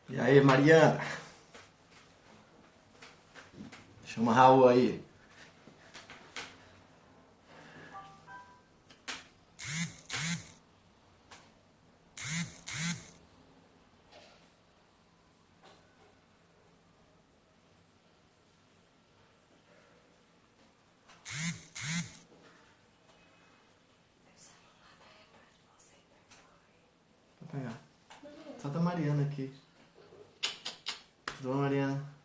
E aí, Mariana? Chama Raul aí. Vou pegar. Só tá Mariana aqui. Dona Mariana.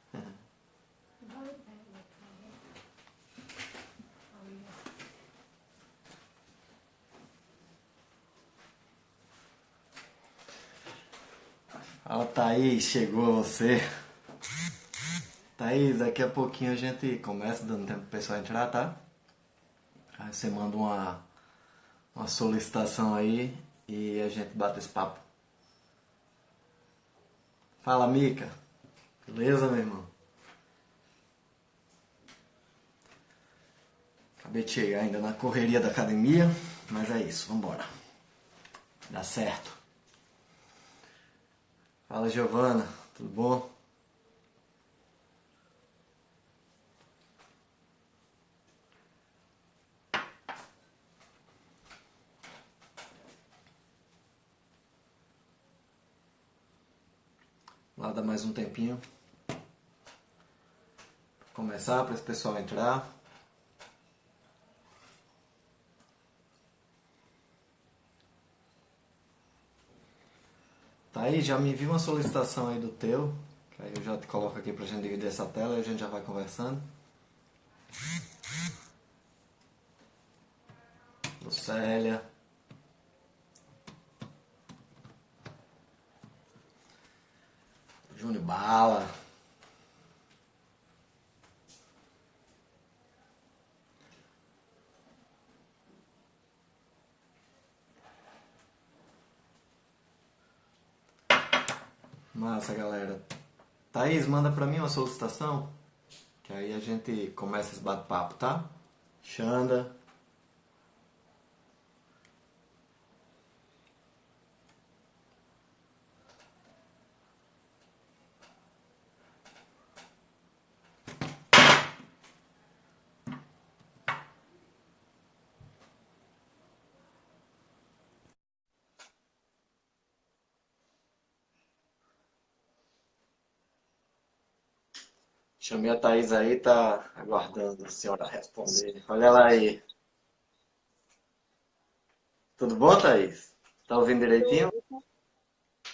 Fala, Thaís, chegou você. Thaís, daqui a pouquinho a gente começa dando tempo pro pessoal entrar, tá? Aí você manda uma solicitação aí e a gente bate esse papo. Fala, Mica. Beleza, meu irmão? Acabei de chegar ainda na correria da academia, mas é isso, vambora. Dá certo. Fala, Giovana, tudo bom? Lá dá mais um tempinho pra começar, para esse pessoal entrar. Tá aí, já me envia uma solicitação aí do teu, que aí eu já te coloco aqui pra gente dividir essa tela e a gente já vai conversando. Lucélia. Júnior Bala. Massa, galera. Thaís, manda pra mim uma solicitação, que aí a gente começa esse bate-papo, tá? Xanda. Chamei a Thaís aí, tá aguardando a senhora responder. Olha ela aí. Tudo bom, Thaís? Tá ouvindo direitinho?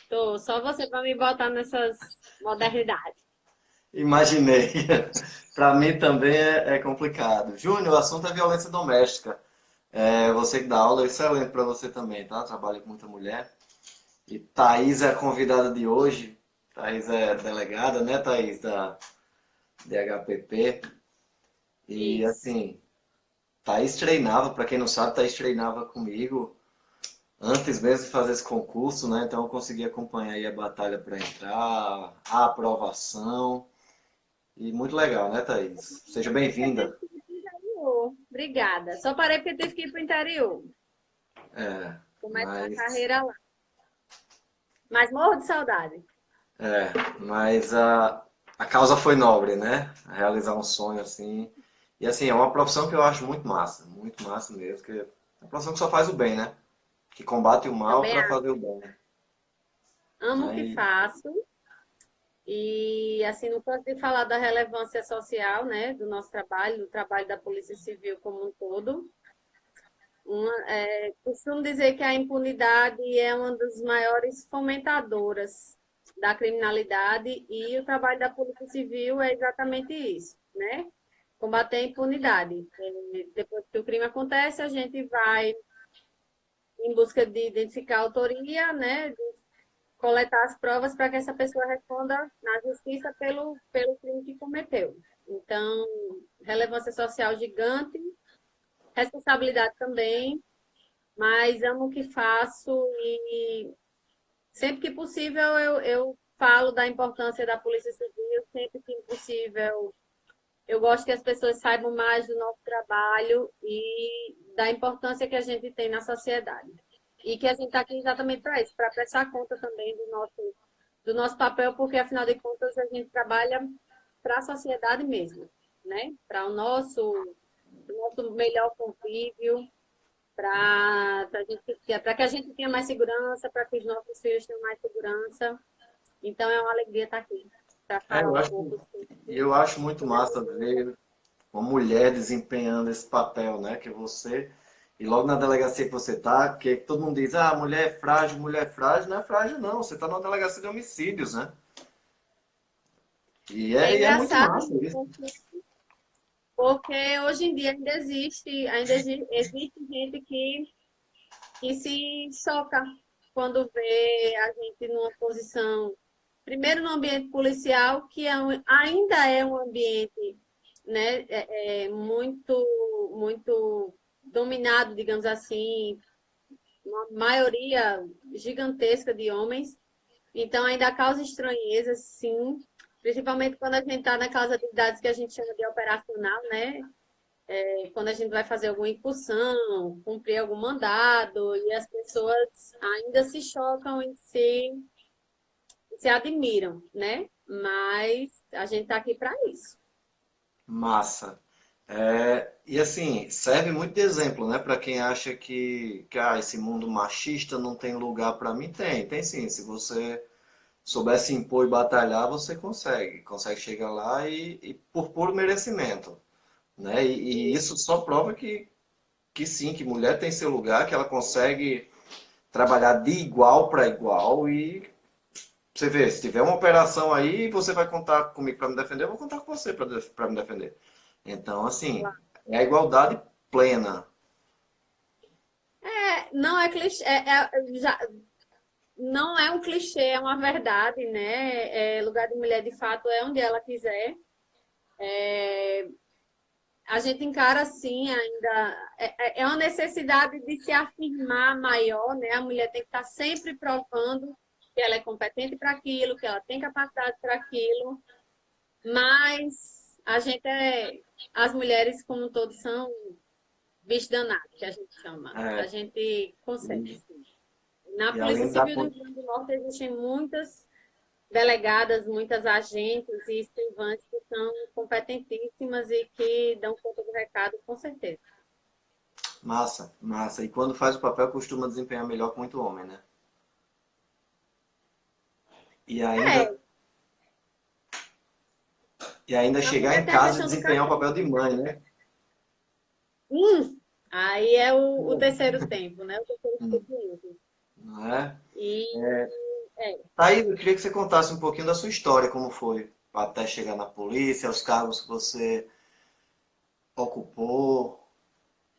Tô, só você para me botar nessas modernidades. Imaginei. Pra mim também é complicado. Júnior, o assunto é violência doméstica. É, você que dá aula, excelente pra você também, tá? Trabalha com muita mulher. E Thaís é a convidada de hoje. Thaís é delegada, né, Thaís, da DHPP. E Isso. assim, Thaís treinava, pra quem não sabe, Thaís treinava comigo antes mesmo de fazer esse concurso, né? Então eu consegui acompanhar aí a batalha para entrar, a aprovação. E muito legal, né, Thaís? Seja Você teve bem-vinda. que ir para o interior. Obrigada. Só parei porque teve que ir para o interior. É, Começar a mas, carreira lá. Mas morro de saudade. mas a causa foi nobre, né? Realizar um sonho assim. E assim, é uma profissão que eu acho muito massa mesmo, que é uma profissão que só faz o bem, né? Que combate o mal Também para fazer o bem. amo o que Aí, faço. E assim, não posso de falar da relevância social, né, do nosso trabalho, do trabalho da Polícia Civil como um todo. Costumo dizer que a impunidade é uma das maiores fomentadoras da criminalidade e o trabalho da Polícia Civil é exatamente isso, né? Combater a impunidade. Depois que o crime acontece, a gente vai em busca de identificar a autoria, né? De coletar as provas para que essa pessoa responda na justiça pelo crime que cometeu. Então, relevância social gigante, responsabilidade também, mas amo o que faço e sempre que possível eu falo da importância da Polícia Civil, sempre que possível eu gosto que as pessoas saibam mais do nosso trabalho e da importância que a gente tem na sociedade. E que a gente está aqui exatamente para isso, para prestar conta também do nosso papel, porque afinal de contas a gente trabalha para a sociedade mesmo, né? Para o nosso melhor convívio, para que a gente tenha mais segurança, para que os nossos filhos tenham mais segurança. Então é uma alegria estar aqui para falar Eu um acho, pouco eu acho muito massa ver uma mulher desempenhando esse papel, né? Que você, e logo na delegacia que você tá, que todo mundo diz, ah, mulher é frágil, não é frágil não, você tá numa delegacia de homicídios, né? É E é muito engraçado, massa isso. porque hoje em dia existe gente que se choca quando vê a gente numa posição, primeiro no ambiente policial, que ainda é um ambiente, né, muito dominado, digamos assim, uma maioria gigantesca de homens, então ainda causa estranheza, sim, principalmente quando a gente está naquelas atividades que a gente chama de operacional, né? Quando a gente vai fazer alguma incursão, cumprir algum mandado, e as pessoas ainda se chocam e se admiram, né? Mas a gente está aqui para isso. Massa. É, e assim, serve muito de exemplo, né? Para quem acha que esse mundo machista não tem lugar para mim, tem sim. Se você souber se impor e batalhar, você consegue chegar lá e por puro merecimento, né? E E, isso só prova que sim, que mulher tem seu lugar, que ela consegue trabalhar de igual para igual e você vê, se tiver uma operação aí, você vai contar comigo para me defender, eu vou contar com você para me defender. Então, assim, é a igualdade plena. não é clichê, não é um clichê, é uma verdade, né? Lugar de mulher de fato é onde ela quiser. A gente encara assim ainda. É uma necessidade de se afirmar maior, né? A mulher tem que estar sempre provando que ela é competente para aquilo, que ela tem capacidade para aquilo, mas as mulheres como todos são bicho danado, que a gente chama. A É, gente consegue, e, sim. Na e Polícia além da. Civil do Rio Grande do Norte existem muitas delegadas, muitas agentes e escrivãs que são competentíssimas e que dão conta do recado, com certeza. Massa, massa. E quando faz o papel, costuma desempenhar melhor que muito homem, né? E ainda, É, e ainda a chegar mulher em tem a casa e questão do desempenhar o papel de casamento. mãe, né? Aí é o Pô, terceiro tempo, né? O terceiro expediente. não é? E é, Aí eu queria que você contasse um pouquinho da sua história, como foi até chegar na polícia, os cargos que você ocupou,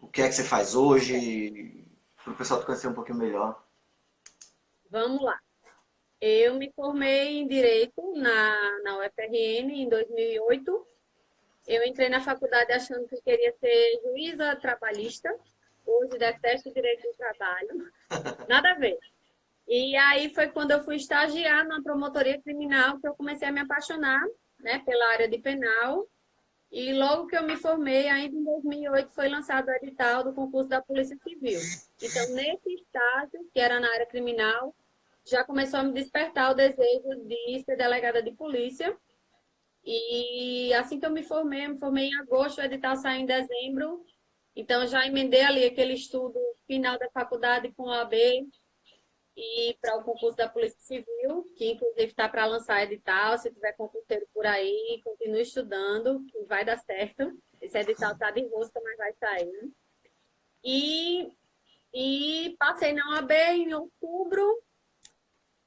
o que é que você faz hoje, para o pessoal te conhecer um pouquinho melhor. vamos lá. Eu me formei em Direito na UFRN em 2008. Eu entrei na faculdade achando que queria ser juíza trabalhista. Hoje detesto direito do trabalho. Nada a ver. E aí foi quando eu fui estagiar na promotoria criminal que eu comecei a me apaixonar, né, pela área de penal. E logo que eu me formei, ainda em 2008, foi lançado o edital do concurso da Polícia Civil. Então, nesse estágio, que era na área criminal, já começou a me despertar o desejo de ser delegada de polícia. E assim que eu me formei em agosto, o edital saiu em dezembro. Então, já emendei ali aquele estudo final da faculdade com a OAB e para o concurso da Polícia Civil, que inclusive está para lançar edital. Se tiver concurseiro por aí, continue estudando, que vai dar certo. Esse edital está de rosca, mas vai sair. E, e passei na OAB em outubro.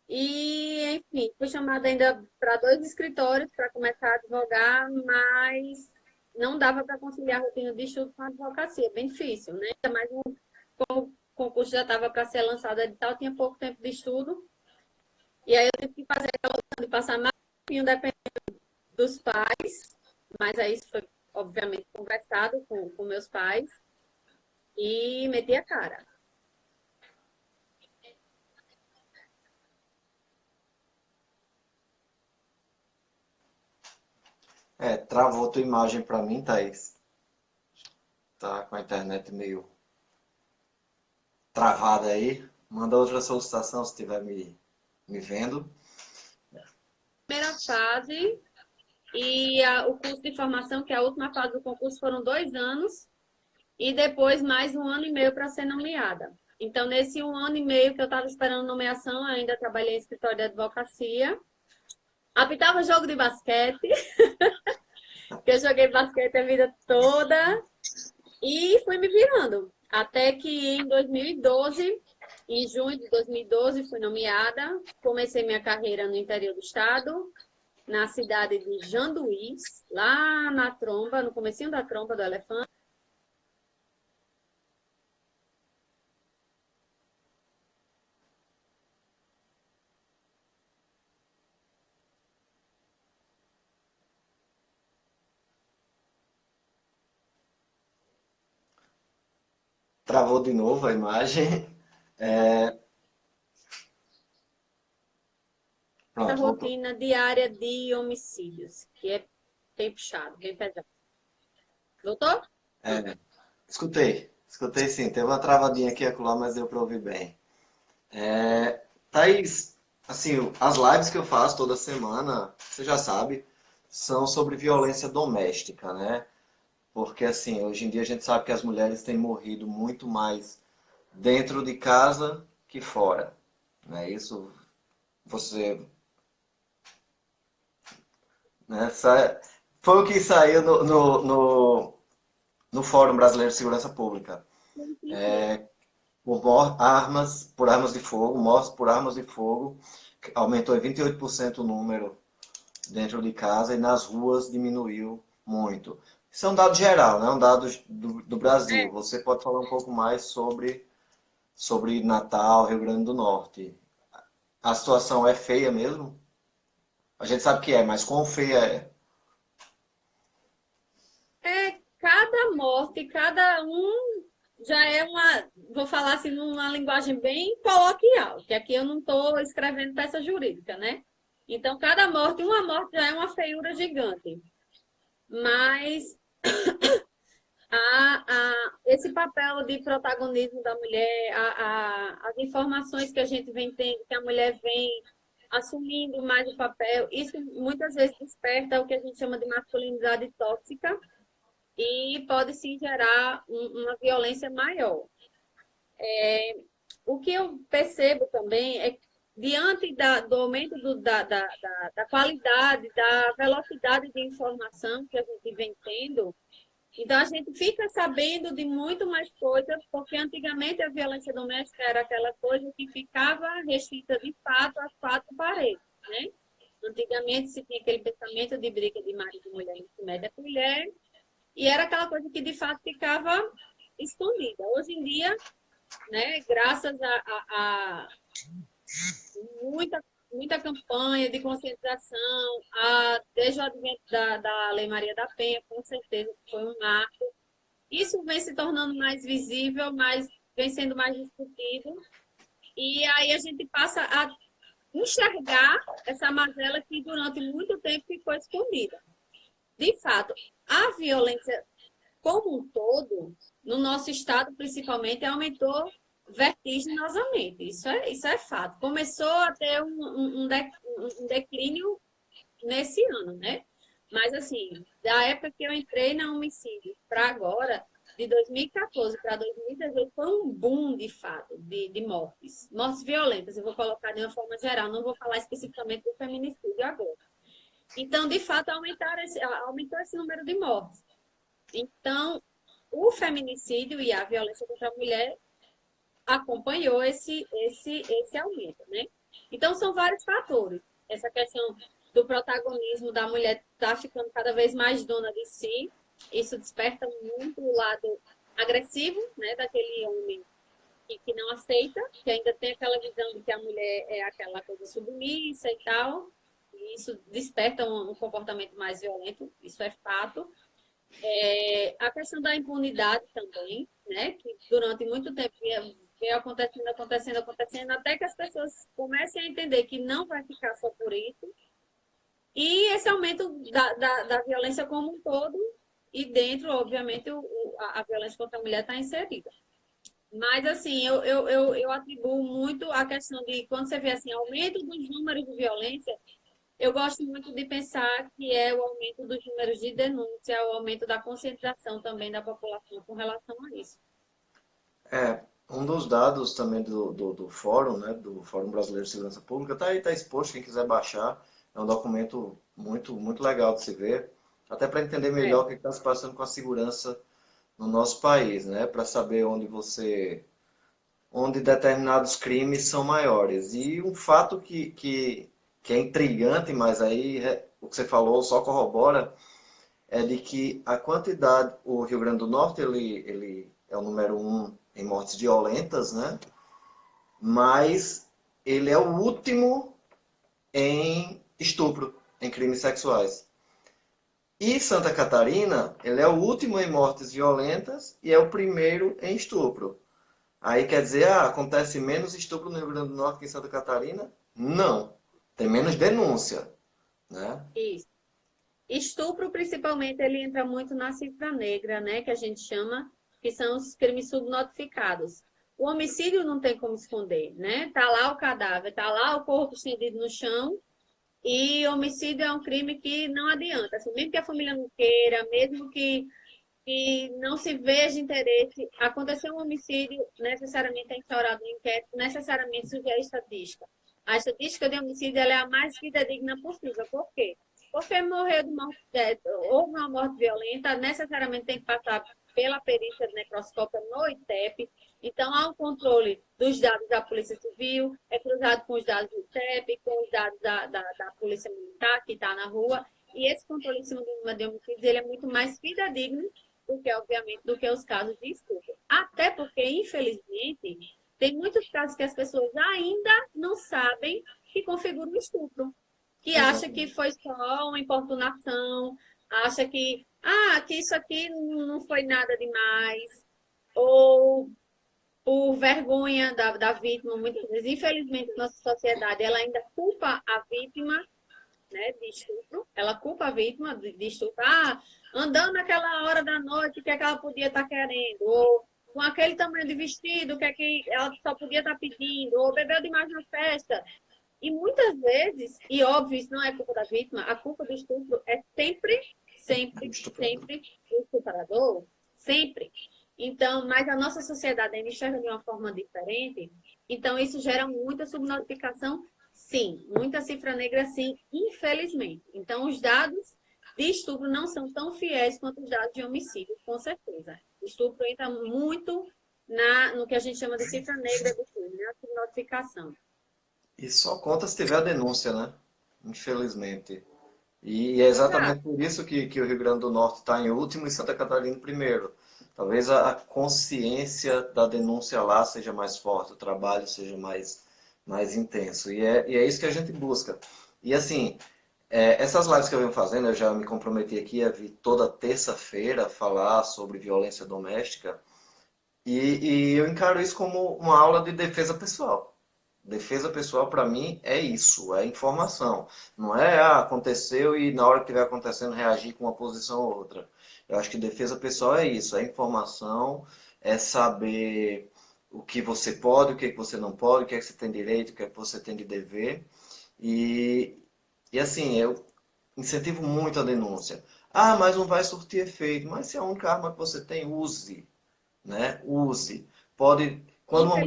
E, enfim, fui chamada ainda para dois escritórios para começar a advogar, mas não dava para conciliar a rotina de estudo com a advocacia, bem difícil, né? Ainda mais como o concurso já estava para ser lançado edital, tinha pouco tempo de estudo. E aí eu tive que fazer aquela opção de passar mais um pouquinho dependendo dos pais, mas aí isso foi, obviamente, conversado com meus pais e meti a cara. É, travou tua imagem para mim, Thaís. Tá com a internet meio travada aí. Manda outra solicitação se estiver me vendo. primeira fase e o curso de formação, que é a última fase do concurso, foram 2 anos, e depois mais 1 ano e meio para ser nomeada. Então, nesse 1 ano e meio que eu estava esperando nomeação, eu ainda trabalhei em escritório de advocacia, apitava jogo de basquete, que eu joguei basquete a vida toda, e fui me virando. Até que em 2012, em junho de 2012, fui nomeada, comecei minha carreira no interior do estado, na cidade de Janduís, lá na tromba, no comecinho da tromba do elefante. Travou de novo a imagem. É, A pronto, voltou. rotina diária de homicídios, que é bem puxado, bem pesado. Voltou? É, escutei sim. Teve uma travadinha aqui e acolá, mas deu para ouvir bem. Thaís, assim, as lives que eu faço toda semana, você já sabe, são sobre violência doméstica, né? Porque, assim, hoje em dia a gente sabe que as mulheres têm morrido muito mais dentro de casa que fora, né? Isso você, né? Foi o que saiu no Fórum Brasileiro de Segurança Pública. Sim, sim, sim. Por armas de fogo, mortes por armas de fogo, que aumentou em 28% o número dentro de casa e nas ruas diminuiu muito. Isso é um dado geral, né? Um dado do Brasil. É, Você pode falar um pouco mais sobre Natal, Rio Grande do Norte. A situação é feia mesmo? A gente sabe que é, mas quão feia é? cada morte, cada um já é uma, vou falar assim numa linguagem bem coloquial, que aqui eu não estou escrevendo peça jurídica, né? Então, cada morte, uma morte já é uma feiura gigante. Mas esse papel de protagonismo da mulher, as informações que a gente vem tendo, que a mulher vem assumindo mais o papel, isso muitas vezes desperta o que a gente chama de masculinidade tóxica e pode sim gerar uma violência maior. O que eu percebo também é que, diante do aumento da qualidade, da velocidade de informação que a gente vem tendo, então a gente fica sabendo de muito mais coisas, porque antigamente a violência doméstica era aquela coisa que ficava restrita de fato às quatro paredes, né? Antigamente se tinha aquele pensamento de briga de marido e mulher, em se mete a colher, e era aquela coisa que de fato ficava escondida. Hoje em dia, né, graças a muita, muita campanha de conscientização, desde o advento da Lei Maria da Penha, com certeza foi um marco. Isso vem se tornando mais visível, mas vem sendo mais discutido. E aí a gente passa a enxergar essa mazela que durante muito tempo ficou escondida. De fato, a violência como um todo, no nosso estado principalmente, aumentou vertiginosamente. Isso é fato. Começou a ter um declínio nesse ano, né? Mas, assim, da época que eu entrei na homicídio para agora, de 2014 para 2018, foi um boom, de fato, de mortes. Mortes violentas, eu vou colocar de uma forma geral, não vou falar especificamente do feminicídio agora. Então, de fato, aumentou esse número de mortes. Então, o feminicídio e a violência contra a mulher acompanhou esse aumento, né? Então, são vários fatores. Essa questão do protagonismo da mulher está ficando cada vez mais dona de si. Isso desperta muito o lado agressivo, né, daquele homem que não aceita, que ainda tem aquela visão de que a mulher é aquela coisa submissa e tal. E isso desperta um comportamento mais violento, isso é fato. A questão da impunidade também, né? Que durante muito tempo veio acontecendo, até que as pessoas comecem a entender que não vai ficar só por isso. E esse aumento da violência como um todo, e dentro, obviamente, a violência contra a mulher está inserida. Mas, assim, eu atribuo muito a questão de, quando você vê assim, aumento dos números de violência, Eu gosto muito de pensar que é o aumento dos números de denúncia, o aumento da conscientização também da população com relação a isso. Um dos dados também do fórum, né, do Fórum Brasileiro de Segurança Pública, tá aí, tá exposto, quem quiser baixar, é um documento muito legal de se ver, até para entender melhor É, o que está se passando com a segurança no nosso país, né, para saber onde determinados crimes são maiores. E um fato que é intrigante, mas aí o que você falou só corrobora, é de que a quantidade, o Rio Grande do Norte, ele é o número um em mortes violentas, né? Mas ele é o último em estupro, em crimes sexuais. E Santa Catarina, ele é o último em mortes violentas e é o primeiro em estupro. Aí quer dizer, acontece menos estupro no Rio Grande do Norte que em Santa Catarina? Não. Tem menos denúncia, né? isso. Estupro, principalmente, ele entra muito na cifra negra, né, que a gente chama, que são os crimes subnotificados. O homicídio não tem como esconder, né? Tá lá o cadáver, tá lá o corpo estendido no chão, e homicídio é um crime que não adianta. Assim, mesmo que a família não queira, mesmo que não se veja interesse, acontecer um homicídio, necessariamente é instaurado um inquérito, necessariamente surge a estatística. A estatística de homicídio ela é a mais fidedigna possível. Por quê? Porque morreu de morte, houve uma morte violenta, necessariamente tem que passar pela perícia necroscópica no ITEP. Então, há um controle dos dados da Polícia Civil, é cruzado com os dados do ITEP, com os dados da Polícia Militar, que está na rua, e esse controle em cima do número de homicídios ele é muito mais fidedigno do que, obviamente, do que os casos de estupro. Até porque, infelizmente, tem muitos casos que as pessoas ainda não sabem que configura um estupro. Que acha que Exatamente. foi só uma importunação, acha que isso aqui não foi nada demais, ou por vergonha da vítima, muitas vezes, infelizmente, nossa sociedade, ela ainda culpa a vítima, né, de estupro. Ela culpa a vítima de estupro. Andando naquela hora da noite, o que é que ela podia estar querendo? Ou com aquele tamanho de vestido, o que é que ela só podia estar pedindo? Ou bebeu demais na festa. E muitas vezes, e óbvio, isso não é culpa da vítima, a culpa do estupro é Do sempre, estuprador. sempre o estuprador. Sempre. Então, mas a nossa sociedade ainda enxerga de uma forma diferente. Então, isso gera muita subnotificação, sim. Muita cifra negra, sim, infelizmente. Então, os dados de estupro não são tão fiéis quanto os dados de homicídio, com certeza. O estupro entra muito no que a gente chama de cifra negra do crime, né? A subnotificação. E só conta se tiver a denúncia, né? Infelizmente. E é Exato. exatamente por isso que o Rio Grande do Norte está em último e Santa Catarina em primeiro. Talvez a consciência da denúncia lá seja mais forte, o trabalho seja mais intenso. E é isso que a gente busca. E assim, essas lives que eu venho fazendo, eu já me comprometi aqui a vir toda terça-feira falar sobre violência doméstica. E eu encaro isso como uma aula de defesa pessoal. Defesa pessoal para mim é isso, é informação. Não é aconteceu e na hora que estiver acontecendo reagir com uma posição ou outra. Eu acho que defesa pessoal é isso, é informação, é saber o que você pode, o que você não pode, o que é que você tem direito, o que é que você tem de dever. E, e assim, eu incentivo muito a denúncia. Mas não vai surtir efeito. Mas se é a única arma que você tem, use, né? Use. Pode, Infelizmente, quando uma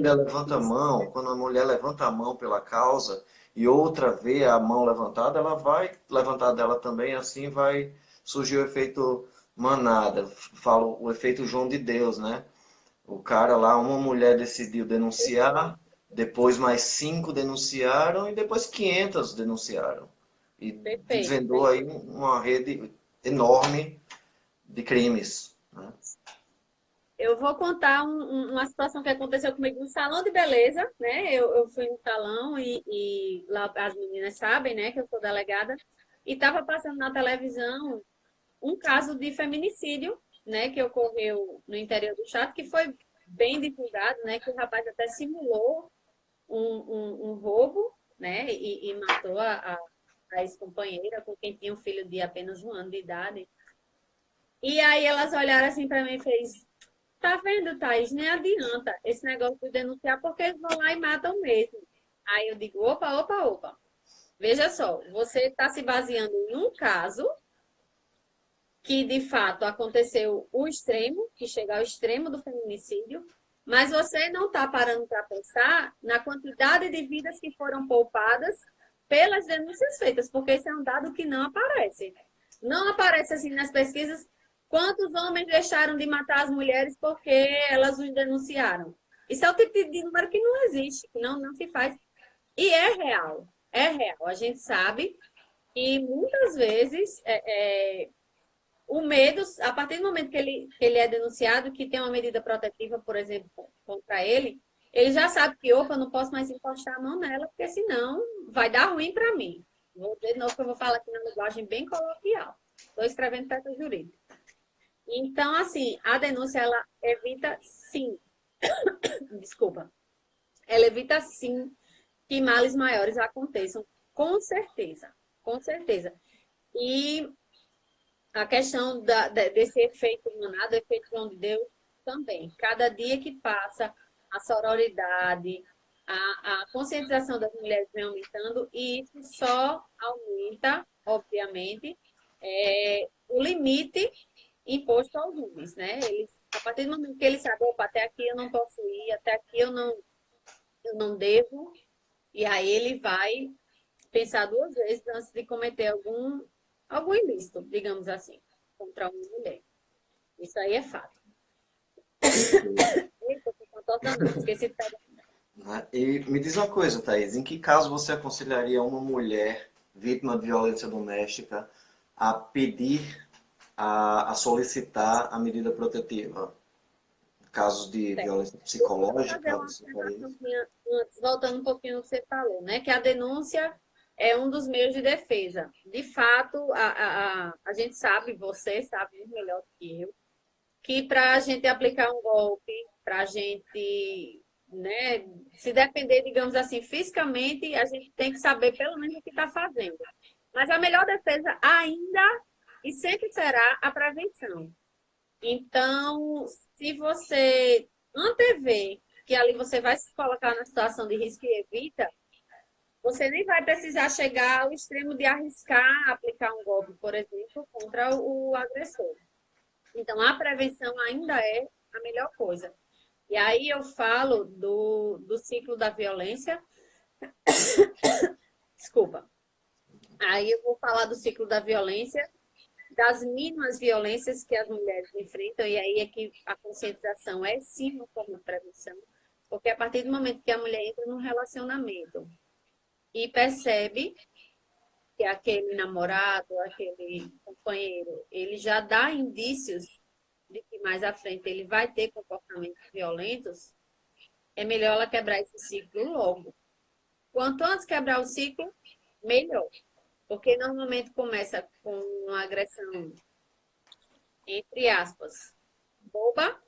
mulher levanta a mão pela causa e outra vê a mão levantada, ela vai levantar dela também, assim vai surgir o efeito manada. Falo o efeito João de Deus, né? O cara lá, uma mulher decidiu denunciar, depois mais 5 denunciaram e depois 500 denunciaram. E perfeito, desvendou aí perfeito. uma rede enorme de crimes, né? Eu vou contar uma situação que aconteceu comigo no salão de beleza, né? Eu fui no salão e lá as meninas sabem, né, que eu sou delegada, e estava passando na televisão um caso de feminicídio, né, que ocorreu no interior do estado, que foi bem divulgado, né, que o rapaz até simulou um roubo, né, e matou a ex-companheira com quem tinha um filho de apenas 1 ano de idade. E aí elas olharam assim para mim e fez, tá vendo, Thaís? Nem adianta esse negócio de denunciar, porque eles vão lá e matam mesmo. Aí eu digo, opa, opa, opa. Veja só, você está se baseando em um caso que, de fato, aconteceu o extremo, que chega ao extremo do feminicídio, mas você não está parando para pensar na quantidade de vidas que foram poupadas pelas denúncias feitas, porque esse é um dado que não aparece. Não aparece assim nas pesquisas quantos homens deixaram de matar as mulheres porque elas os denunciaram. Isso é o tipo de número que não existe, que não se faz. E é real, é real. A gente sabe que muitas vezes o medo, a partir do momento que ele é denunciado, que tem uma medida protetiva, por exemplo, contra ele, ele já sabe que, opa, eu não posso mais encostar a mão nela, porque senão vai dar ruim para mim. Vou de novo que eu vou falar aqui na linguagem bem coloquial. Estou escrevendo peça jurídica. Então, assim, a denúncia, ela evita sim, desculpa, ela evita sim que males maiores aconteçam, com certeza, com certeza. E a questão desse efeito manada, efeito João de Deus, também. Cada dia que passa, a sororidade, a conscientização das mulheres vem aumentando, e isso só aumenta, obviamente, o limite imposto aos homens, né? Eles, a partir do momento que eles sabem, opa, até aqui eu não posso ir, até aqui eu não devo, e aí ele vai pensar duas vezes antes de cometer algum ilícito, digamos assim, contra uma mulher. Isso aí é fato. Eita, esqueci de pegar. Né? E me diz uma coisa, Thaís, em que caso você aconselharia uma mulher vítima de violência doméstica a pedir, a solicitar a medida protetiva? Casos de violência Deixa eu fazer psicológica, uma você faria isso? observaçãozinha antes, voltando um pouquinho no que você falou, né? Que a denúncia é um dos meios de defesa. De fato, a gente sabe, você sabe muito melhor do que eu, que para a gente aplicar um golpe, para a gente, né, se depender, digamos assim, fisicamente, a gente tem que saber pelo menos o que está fazendo. Mas a melhor defesa ainda e sempre será a prevenção. Então, se você antever que ali você vai se colocar na situação de risco e evita, você nem vai precisar chegar ao extremo de arriscar aplicar um golpe, por exemplo, contra o agressor. Então, a prevenção ainda é a melhor coisa. E aí eu falo do ciclo da violência. Desculpa. Aí eu vou falar do ciclo da violência, das mínimas violências que as mulheres enfrentam, e aí é que a conscientização é sim uma forma de prevenção, porque a partir do momento que a mulher entra num relacionamento e percebe que aquele namorado, aquele companheiro, ele já dá indícios de que mais à frente ele vai ter comportamentos violentos, é melhor ela quebrar esse ciclo logo. Quanto antes quebrar o ciclo, melhor. Porque normalmente começa com uma agressão, entre aspas, boba,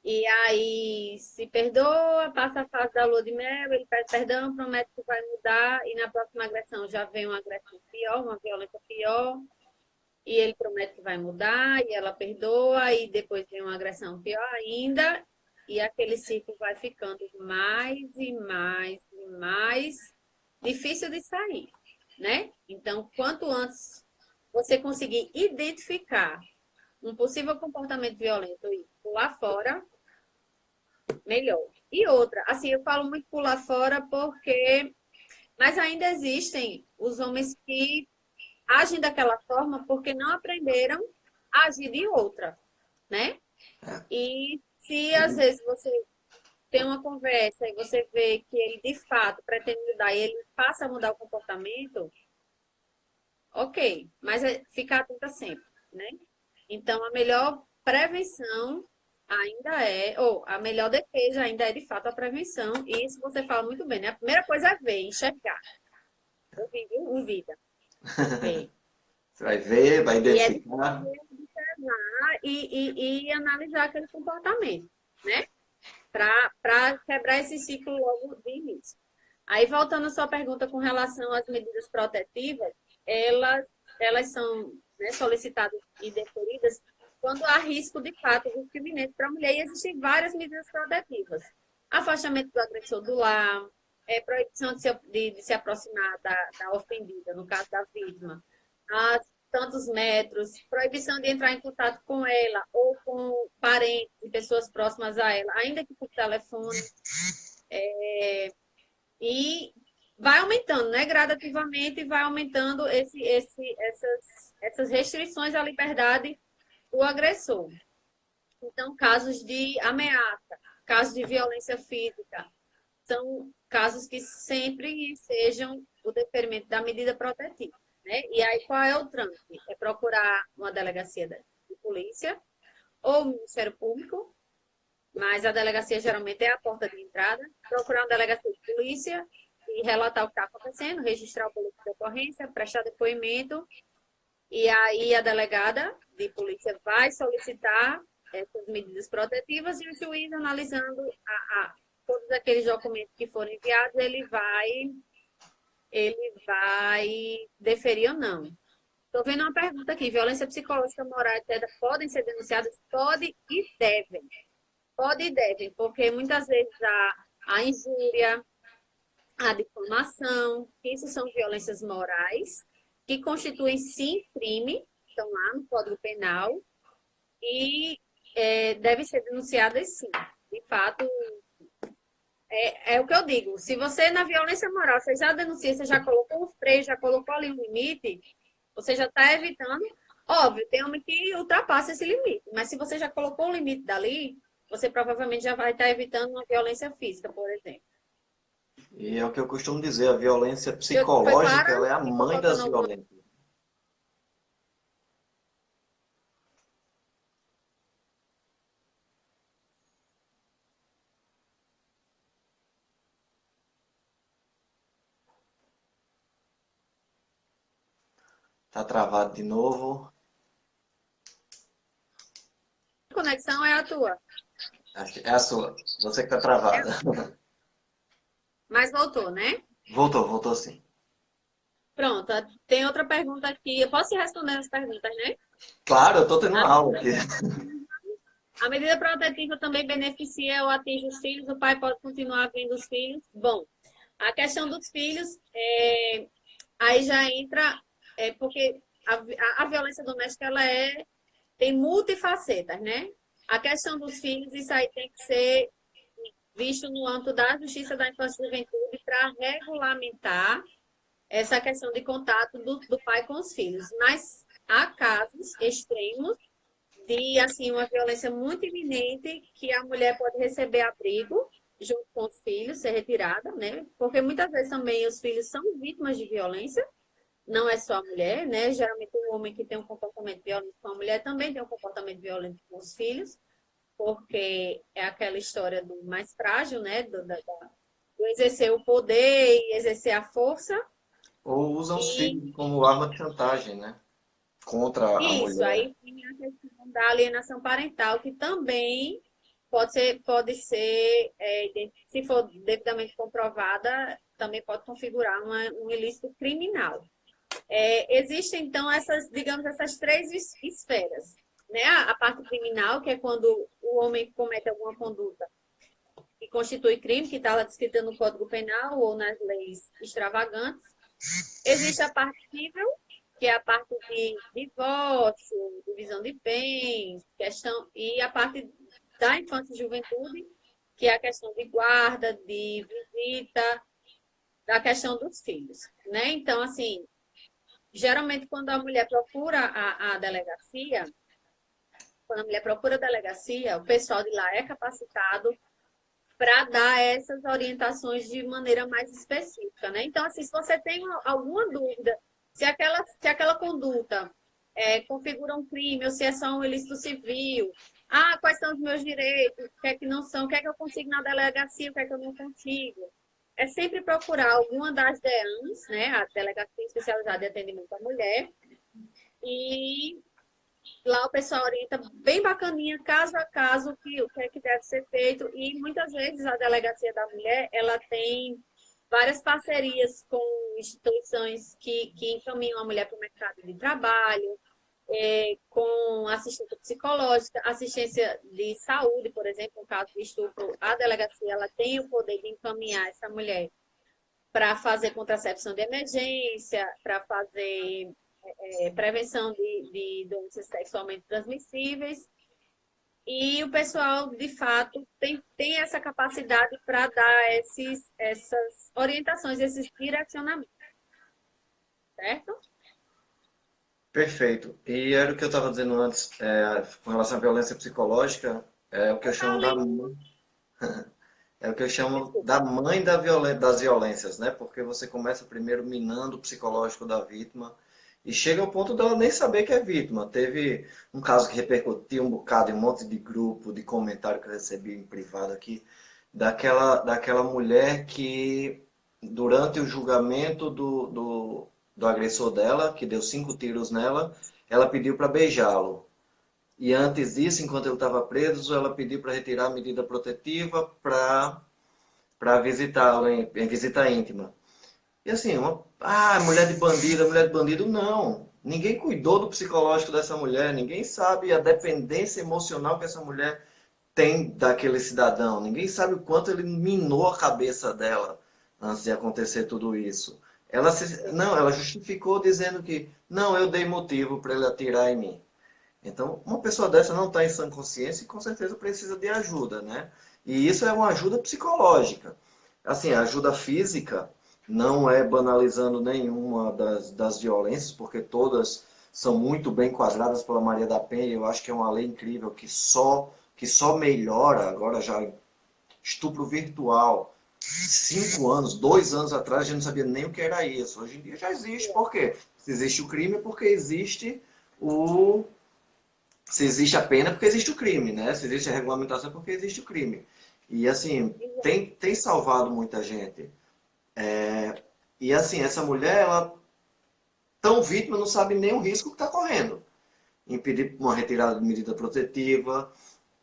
e aí se perdoa, passa a fase da lua de mel, ele pede perdão, promete que vai mudar, e na próxima agressão já vem uma agressão pior, uma violência pior, e ele promete que vai mudar, e ela perdoa, e depois vem uma agressão pior ainda, e aquele ciclo vai ficando mais e mais e mais difícil de sair, né? Então, quanto antes você conseguir identificar um possível comportamento violento e pular fora, melhor. E outra, assim, eu falo muito pular fora porque... Mas ainda existem os homens que agem daquela forma porque não aprenderam a agir de outra, né? E se às vezes você tem uma conversa e você vê que ele de fato pretende mudar e ele passa a mudar o comportamento, ok, mas ficar atenta sempre, né? Então a melhor prevenção ainda ou a melhor defesa ainda é de fato a prevenção, e isso você fala muito bem, né? A primeira coisa é ver, enxergar. Ouvir, viu? Ouvida. Ver. Você vai ver, vai E é de identificar. observar e analisar aquele comportamento, né? Para quebrar esse ciclo logo de início. Aí, voltando à sua pergunta com relação às medidas protetivas, elas são, né, solicitadas e deferidas quando há risco de fato de iminente para a mulher, e existem várias medidas protetivas. Afastamento do agressor do lar, proibição de se aproximar da ofendida, no caso da vítima, a tantos metros, proibição de entrar em contato com ela ou com parentes e pessoas próximas a ela, ainda que por telefone, e vai aumentando, né? Gradativamente vai aumentando essas restrições à liberdade do agressor. Então, casos de ameaça, casos de violência física, são casos que sempre sejam o deferimento da medida protetiva, né? E aí, qual é o trâmite? É procurar uma delegacia de polícia ou o Ministério Público, mas a delegacia geralmente é a porta de entrada, procurar uma delegacia de polícia e relatar o que está acontecendo, registrar o boletim de ocorrência, prestar depoimento, e aí a delegada de polícia vai solicitar essas medidas protetivas e o juiz, analisando todos aqueles documentos que foram enviados, ele vai deferir ou não. Estou vendo uma pergunta aqui: violência psicológica, moral, etc. podem ser denunciadas? Pode e devem. Pode e devem, porque muitas vezes a injúria, a difamação, isso são violências morais, que constituem, sim, crime, estão lá no Código Penal, e devem ser denunciadas, sim. De fato, é o que eu digo. Se você, na violência moral, você já denuncia, você já colocou o freio, já colocou ali um limite, você já está evitando. Óbvio, tem homem que ultrapassa esse limite, mas se você já colocou o limite dali, você provavelmente já vai estar evitando uma violência física, por exemplo. E é o que eu costumo dizer, a violência Foi psicológica, claro? ela é a Ficou mãe faltando das alguma? violências. Tá travado de novo. Conexão é a tua. Acho que é a sua. Você que tá travada. Mas voltou, né? Voltou sim. Pronto. Tem outra pergunta aqui. Eu posso ir respondendo as perguntas, né? Claro, eu tô tendo uma aula aqui. A medida protetiva também beneficia ou atinge os filhos? O pai pode continuar vendo os filhos? Bom, a questão dos filhos, aí já entra, porque a violência doméstica ela tem multifacetas, né? A questão dos filhos, isso aí tem que ser visto no âmbito da Justiça da Infância e Juventude para regulamentar essa questão de contato do pai com os filhos. Mas há casos extremos de assim uma violência muito iminente que a mulher pode receber abrigo junto com os filhos, ser retirada, né? Porque muitas vezes também os filhos são vítimas de violência, não é só a mulher, né? Geralmente o homem que tem um comportamento violento com a mulher também tem um comportamento violento com os filhos, porque é aquela história do mais frágil, né? Do exercer o poder e exercer a força. Ou usam os E filhos como arma de chantagem, né? Contra a isso, mulher. aí tem a questão da alienação parental, que também pode ser, se for devidamente comprovada, também pode configurar um ilícito criminal. Existem, então, digamos, essas três esferas. Né? A parte criminal, que é quando o homem comete alguma conduta que constitui crime, que está descrita no Código Penal ou nas leis extravagantes. Existe a parte civil, que é a parte de divórcio, divisão de bens, questão, e a parte da infância e juventude, que é a questão de guarda, de visita, da questão dos filhos. Né? Então, assim, geralmente quando a mulher procura a delegacia, o pessoal de lá é capacitado para dar essas orientações de maneira mais específica, né? Então, assim, se você tem alguma dúvida se aquela conduta configura um crime ou se é só um ilícito civil, quais são os meus direitos, o que é que não são, o que é que eu consigo na delegacia, o que é que eu não consigo. É sempre procurar alguma das DEANs, né, a Delegacia Especializada de Atendimento à Mulher, e lá o pessoal orienta bem bacaninha, caso a caso, o que é que deve ser feito. E muitas vezes a Delegacia da Mulher, ela tem várias parcerias com instituições que encaminham a mulher para o mercado de trabalho, com assistência psicológica, assistência de saúde, por exemplo, no caso de estupro, a delegacia ela tem o poder de encaminhar essa mulher para fazer contracepção de emergência, para fazer prevenção de doenças sexualmente transmissíveis. E o pessoal, de fato, tem essa capacidade para dar essas orientações, esses direcionamentos, certo? Perfeito. E era o que eu estava dizendo antes, com relação à violência psicológica, é o que eu chamo da Ali, é o que eu chamo desculpa. da mãe das violências, né? Porque você começa primeiro minando o psicológico da vítima e chega ao ponto dela nem saber que é vítima. Teve um caso que repercutiu um bocado em um monte de grupo, de comentário que eu recebi em privado aqui, daquela mulher que, durante o julgamento do agressor dela, que deu 5 tiros nela, ela pediu para beijá-lo. E antes disso, enquanto ele estava preso, ela pediu para retirar a medida protetiva para visitá-lo em visita íntima. E assim, mulher de bandido, não. Ninguém cuidou do psicológico dessa mulher, ninguém sabe a dependência emocional que essa mulher tem daquele cidadão, ninguém sabe o quanto ele minou a cabeça dela antes de acontecer tudo isso. Não, ela justificou dizendo que não, eu dei motivo para ele atirar em mim. Então, uma pessoa dessa não está em sã consciência e com certeza precisa de ajuda, né? E isso é uma ajuda psicológica. Assim, a ajuda física não é banalizando nenhuma das violências, porque todas são muito bem quadradas pela Maria da Penha. Eu acho que é uma lei incrível que só melhora agora já estupro virtual. 5 anos, 2 anos atrás, a gente não sabia nem o que era isso. Hoje em dia já existe. Por quê? Se existe o crime, é porque existe o se existe a pena, é porque existe o crime, né? Se existe a regulamentação, é porque existe o crime. E, assim, tem salvado muita gente. E, assim, essa mulher, ela, tão vítima, não sabe nem o risco que está correndo. Impedir uma retirada de medida protetiva.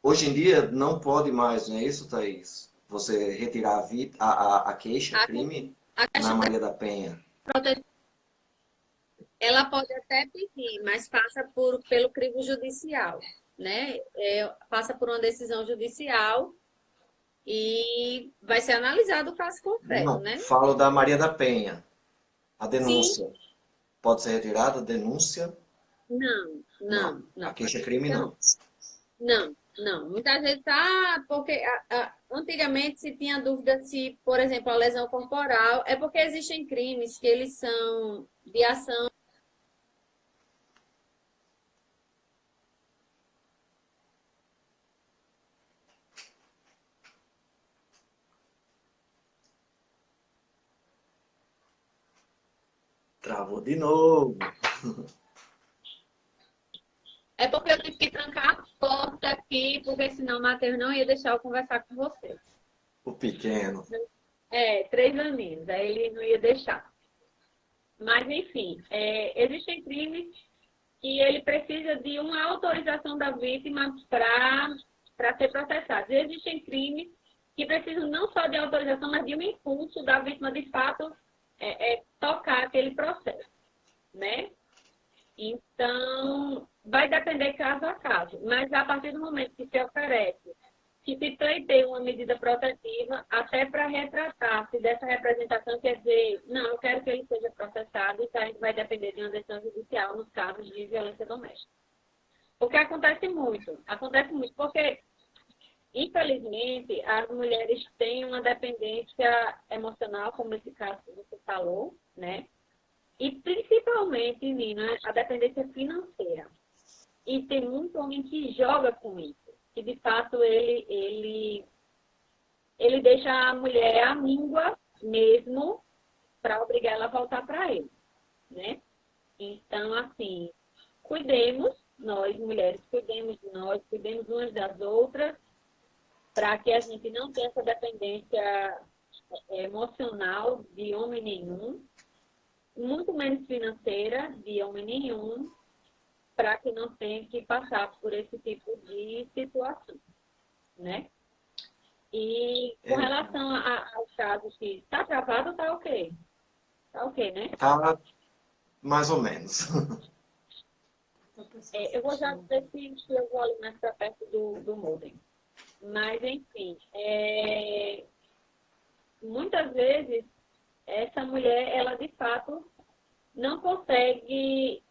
Hoje em dia, não pode mais, não é isso, Thaís? Você retirar a queixa, A, crime, a na questão da Maria da Penha. proteção, ela pode até pedir, mas passa pelo crivo judicial, né? Passa por uma decisão judicial e vai ser analisado o caso concreto, Não, né? falo da Maria da Penha. A Sim, denúncia. Pode ser retirada? A denúncia? não, Não. não, A não. queixa-crime, não. Não, não. Muitas vezes, porque antigamente se tinha dúvida se, por exemplo, a lesão corporal, é porque existem crimes que eles são de ação. Travou de novo. É porque eu tive que trancar a porta aqui, porque senão o Matheus não ia deixar eu conversar com você. O pequeno. 3 aninhos, aí ele não ia deixar. Mas, enfim, existem crimes que ele precisa de uma autorização da vítima para ser processado. E existem crimes que precisam não só de autorização, mas de um impulso da vítima, de fato, tocar aquele processo, né? Então, vai depender caso a caso. Mas, a partir do momento que se oferece, que se pleiteia uma medida protetiva, até para retratar-se dessa representação, quer dizer, não, eu quero que ele seja processado, então a gente vai depender de uma decisão judicial nos casos de violência doméstica. Porque acontece muito, porque, infelizmente, as mulheres têm uma dependência emocional, como esse caso que você falou, né? E, principalmente, Nina, a dependência financeira. E tem muito homem que joga com isso. Que, de fato, ele deixa a mulher à míngua mesmo para obrigar ela a voltar para ele, né? Então, assim, cuidemos, nós mulheres, cuidemos de nós, cuidemos umas das outras, para que a gente não tenha essa dependência emocional de homem nenhum, muito menos financeira de homem nenhum, para que não tenha que passar por esse tipo de situação, né? E com É, relação ao caso que está travado, está ok. Está ok, né? tá mais ou menos. Eu vou já ver se eu vou ali mais para perto do modem. Mas, enfim, muitas vezes essa mulher, ela de fato não consegue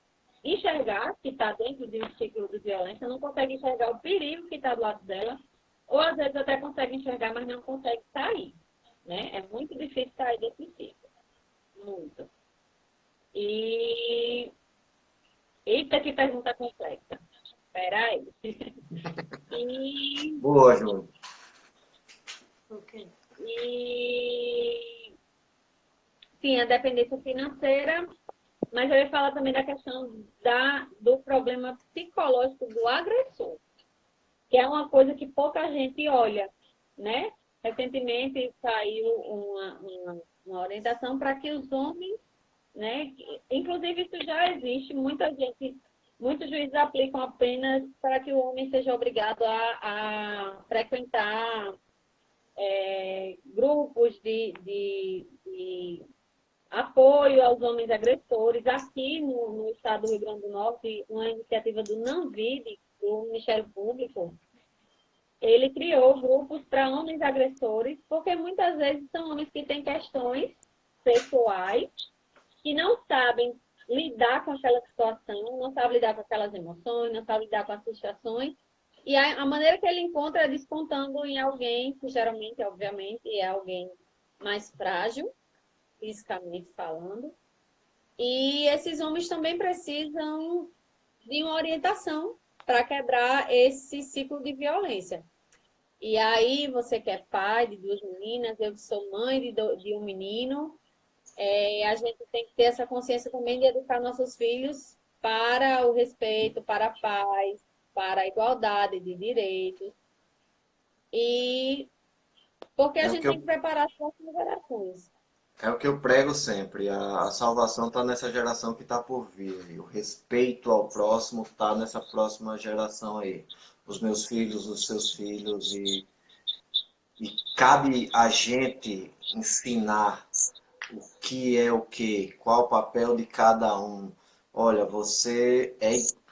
enxergar que está dentro de um ciclo de violência, não consegue enxergar o perigo que está do lado dela, ou às vezes até consegue enxergar, mas não consegue sair, né? É muito difícil sair desse ciclo, muito. E... Eita, que pergunta complexa. Espera aí. E... Boa, Júnior. E... Sim, a dependência financeira, mas eu ia falar também da questão do problema psicológico do agressor, que é uma coisa que pouca gente olha, né? Recentemente saiu uma orientação para que os homens, né? Inclusive isso já existe, muitos juízes aplicam apenas para que o homem seja obrigado a frequentar grupos de apoio aos homens agressores. Aqui no estado do Rio Grande do Norte, uma iniciativa do NANVID, do Ministério Público, ele criou grupos para homens agressores, porque muitas vezes são homens que têm questões pessoais, que não sabem lidar com aquela situação, não sabem lidar com aquelas emoções, não sabem lidar com as frustrações. E a maneira que ele encontra é descontando em alguém, que geralmente, obviamente, é alguém mais frágil, fisicamente falando. E esses homens também precisam de uma orientação para quebrar esse ciclo de violência. E aí, você que é pai de duas meninas, eu que sou mãe de um menino, a gente tem que ter essa consciência também de educar nossos filhos para o respeito, para a paz, para a igualdade de direitos. E porque a É o gente que tem que eu, preparar as próximas gerações. é o que eu prego sempre. A salvação está nessa geração que está por vir. E o respeito ao próximo está nessa próxima geração aí. Os meus filhos, os seus filhos. E cabe a gente ensinar o que é o que, qual o papel de cada um. Olha,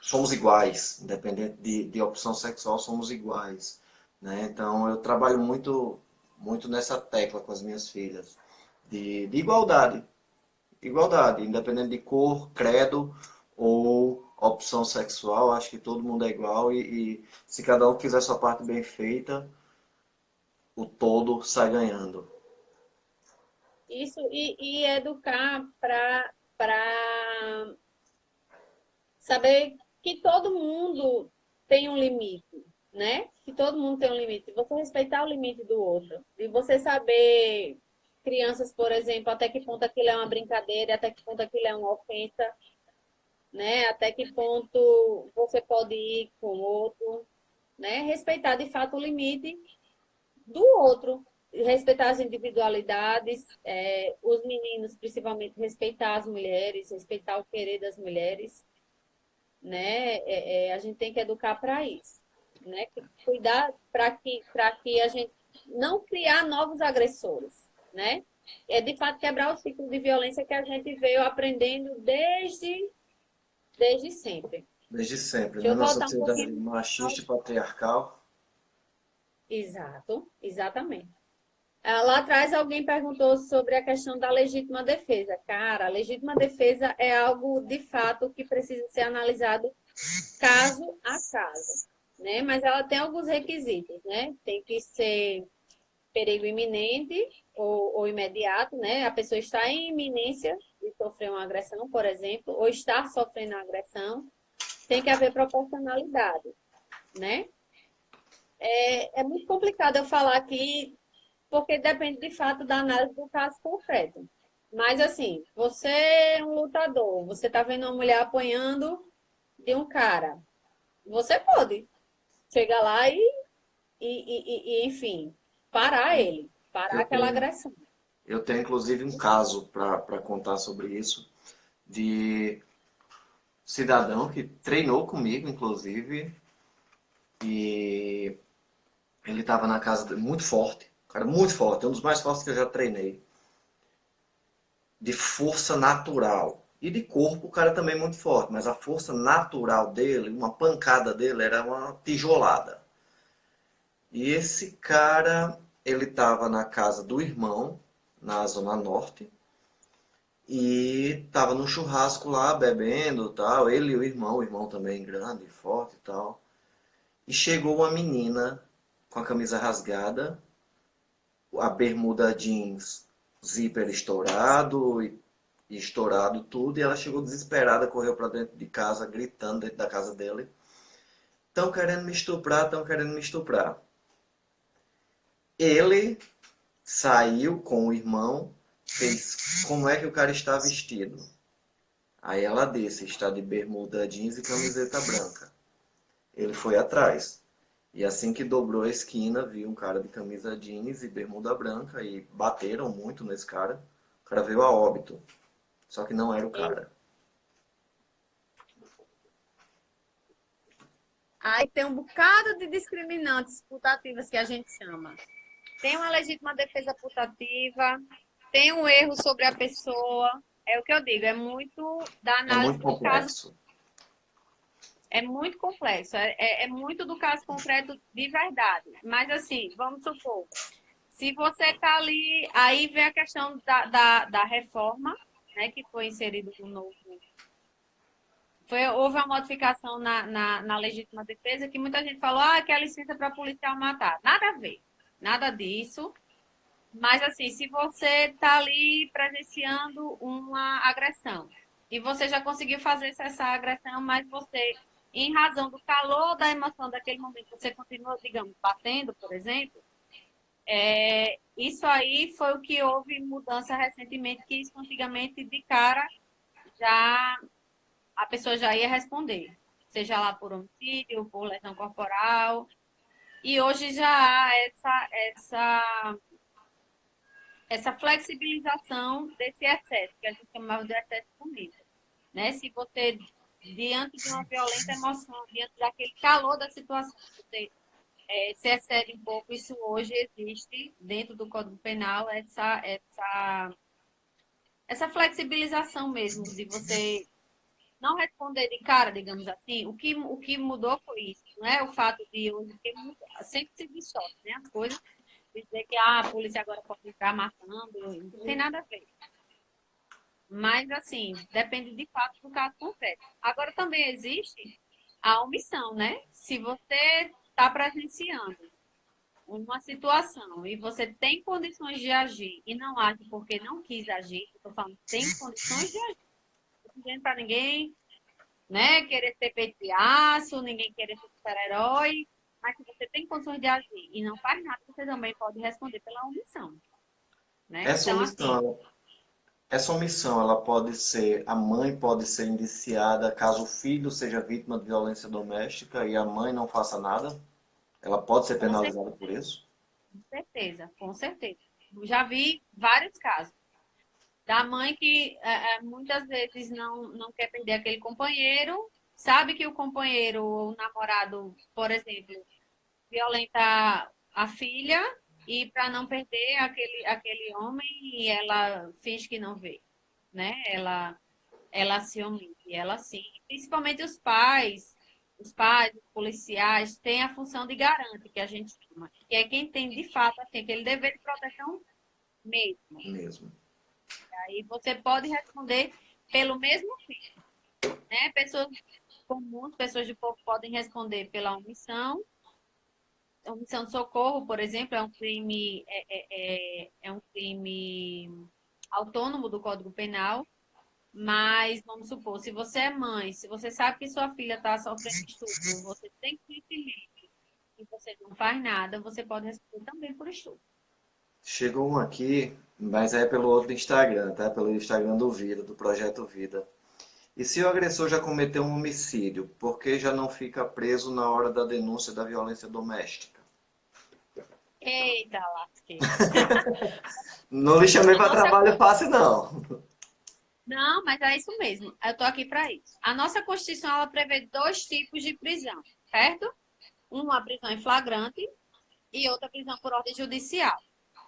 somos iguais, independente de opção sexual, somos iguais, né? Então eu trabalho muito nessa tecla com as minhas filhas de igualdade, igualdade, independente de cor, credo ou opção sexual. Acho que todo mundo é igual e se cada um fizer sua parte bem feita, o todo sai ganhando. Isso, e educar para saber que todo mundo tem um limite, né? Que todo mundo tem um limite. Você respeitar o limite do outro. E você saber, crianças, por exemplo, até que ponto aquilo é uma brincadeira, até que ponto aquilo é uma ofensa, né? Até que ponto você pode ir com o outro, né? Respeitar de fato o limite do outro, respeitar as individualidades, os meninos, principalmente, respeitar as mulheres, respeitar o querer das mulheres, né? A gente tem que educar para isso, né? Cuidar para que a gente não criar novos agressores, né? É de fato quebrar o ciclo de violência que a gente veio aprendendo desde sempre. Desde sempre, Deixa né? eu Na voltar um sociedade pouquinho. machista e patriarcal. Exato, exatamente. Lá atrás alguém perguntou sobre a questão da legítima defesa. Cara, a legítima defesa é algo de fato que precisa ser analisado caso a caso, né? Mas ela tem alguns requisitos, né? Tem que ser perigo iminente ou imediato, né? A pessoa está em iminência de sofrer uma agressão, por exemplo, ou estar sofrendo uma agressão. Tem que haver proporcionalidade, né? É muito complicado eu falar aqui porque depende de fato da análise do caso concreto. Mas assim, você é um lutador, você está vendo uma mulher apanhando de um cara, você pode chegar lá enfim, parar ele, parar Eu aquela tenho, agressão. eu tenho inclusive um caso para contar sobre isso, de cidadão que treinou comigo, inclusive, e ele estava na casa muito forte, um cara muito forte, um dos mais fortes que eu já treinei, de força natural. E de corpo, o cara também é muito forte, mas a força natural dele, uma pancada dele, era uma tijolada. E esse cara, ele estava na casa do irmão, na Zona Norte, E tava no churrasco lá, bebendo e tal. Ele e o irmão também grande, forte e tal. E chegou uma menina com a camisa rasgada, a bermuda jeans, zíper estourado e estourado tudo. E ela chegou desesperada, correu pra dentro de casa, gritando dentro da casa dele. Estão querendo me estuprar, estão querendo me estuprar. Ele saiu com o irmão, fez como é que o cara está vestido. Aí ela disse, está de bermuda jeans e camiseta branca. Ele foi atrás. E assim que dobrou a esquina, viu um cara de camisa jeans e bermuda branca e bateram muito nesse cara. O cara veio a óbito. Só que não era o cara. Aí tem um bocado de discriminantes putativas que a gente chama. Tem uma legítima defesa putativa, tem um erro sobre a pessoa. É o que eu digo, é muito da É análise muito do caso. complexo. É muito complexo, é muito do caso concreto de verdade. Mas assim, vamos supor, se você está ali, aí vem a questão da reforma, né, que foi inserido no novo. Houve uma modificação na legítima defesa que muita gente falou que é licença para policial matar. Nada a ver, nada disso. Mas, assim, se você está ali presenciando uma agressão e você já conseguiu fazer essa agressão, mas você, em razão do calor da emoção daquele momento, você continua, digamos, batendo, por exemplo, isso aí foi o que houve mudança recentemente, que isso antigamente, de cara, já a pessoa já ia responder, seja lá por homicídio, por lesão corporal, e hoje já há essa flexibilização desse excesso, que a gente chamava de excesso comigo. Né? Se você, diante de uma violenta emoção, diante daquele calor da situação, você se excede um pouco, isso hoje existe dentro do Código Penal, essa flexibilização mesmo, de você não responder de cara, digamos assim. O que mudou foi isso, não é o fato de hoje, porque sempre se distorce, né? As coisas, dizer que a polícia agora pode ficar matando, não tem nada a ver. Mas, assim, depende de fato do caso concreto. Agora, também existe a omissão, né? Se você está presenciando uma situação e você tem condições de agir e não age porque não quis agir, estou falando, tem condições de agir. Não estou dizendo para ninguém, né, querer ser peito de aço, ninguém querer ser super-herói, mas se você tem condições de agir e não faz nada, você também pode responder pela omissão. Né? Essa Então, assim, omissão, essa omissão, ela pode ser, a mãe pode ser indiciada caso o filho seja vítima de violência doméstica e a mãe não faça nada? Ela pode ser com penalizada por isso? certeza, com certeza. Já vi vários casos da mãe que muitas vezes não quer perder aquele companheiro, sabe que o companheiro ou o namorado, por exemplo, violenta a filha e para não perder aquele homem, ela finge que não vê, né? Ela se omite, ela sim. Principalmente os policiais, têm a função de garante, que a gente chama, que é quem tem, de fato, assim, aquele dever de proteção mesmo. Mesmo. Aí você pode responder pelo mesmo fim, né? Pessoas comuns, pessoas de pouco podem responder pela omissão. A omissão de socorro, por exemplo, é um crime autônomo do Código Penal. Mas, vamos supor, se você é mãe, se você sabe que sua filha está sofrendo estupro, você tem conhecimento e você não faz nada, você pode responder também por estupro. Chegou um aqui, mas é pelo outro Instagram, tá? Pelo Instagram do Vida, do Projeto Vida. E se o agressor já cometeu um homicídio, por que já não fica preso na hora da denúncia da violência doméstica? Eita, lasqueira. Não lhe chamei A para nossa... trabalho fácil, não. Não, mas é isso mesmo. Eu estou aqui para isso. A nossa Constituição ela prevê 2 tipos de prisão, certo? Uma prisão em flagrante e outra prisão por ordem judicial.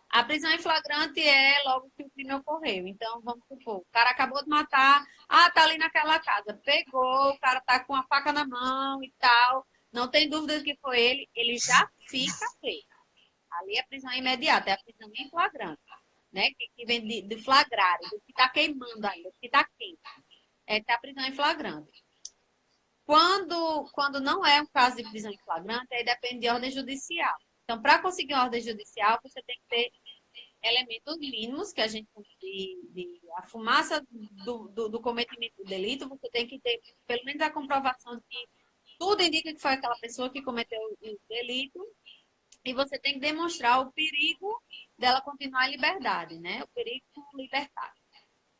A prisão em flagrante é logo que o crime ocorreu. Então, vamos supor, o cara acabou de matar, tá ali naquela casa, pegou, o cara tá com a faca na mão e tal, não tem dúvida de que foi ele já fica preso. Ali é prisão imediata, é a prisão em flagrante. né? Que vem de flagrante, do que está queimando ainda, do que está quente. Tá prisão em flagrante. Quando não é um caso de prisão em flagrante, aí depende de ordem judicial. Então, para conseguir uma ordem judicial, você tem que ter elementos mínimos, que a gente chama a fumaça do cometimento do delito, você tem que ter pelo menos a comprovação de que tudo indica que foi aquela pessoa que cometeu o delito, e você tem que demonstrar o perigo dela continuar em liberdade, né? O perigo libertário.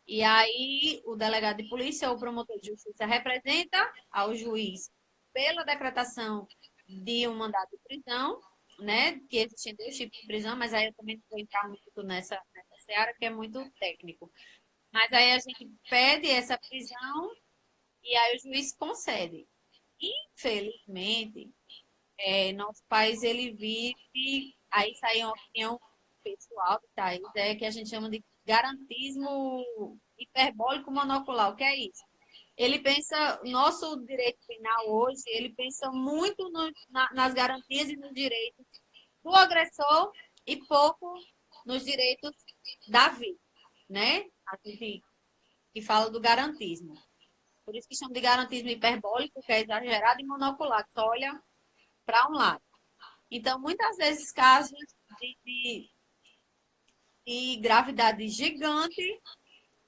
E aí, o delegado de polícia ou o promotor de justiça representa ao juiz pela decretação de um mandado de prisão, né? Que existem dois tipos de prisão, mas aí eu também não vou entrar muito nessa seara, que é muito técnico. Mas aí a gente pede essa prisão e aí o juiz concede. Infelizmente, nosso país, ele vive, aí isso aí é uma opinião pessoal, tá? É que a gente chama de garantismo hiperbólico monocular. O que é isso? Ele pensa, nosso direito penal hoje, ele pensa muito nas garantias e nos direitos do agressor e pouco nos direitos da vítima, né? A gente que fala do garantismo. Por isso que chama de garantismo hiperbólico, que é exagerado e monocular, que só olha para um lado. Então, muitas vezes, casos de gravidade gigante,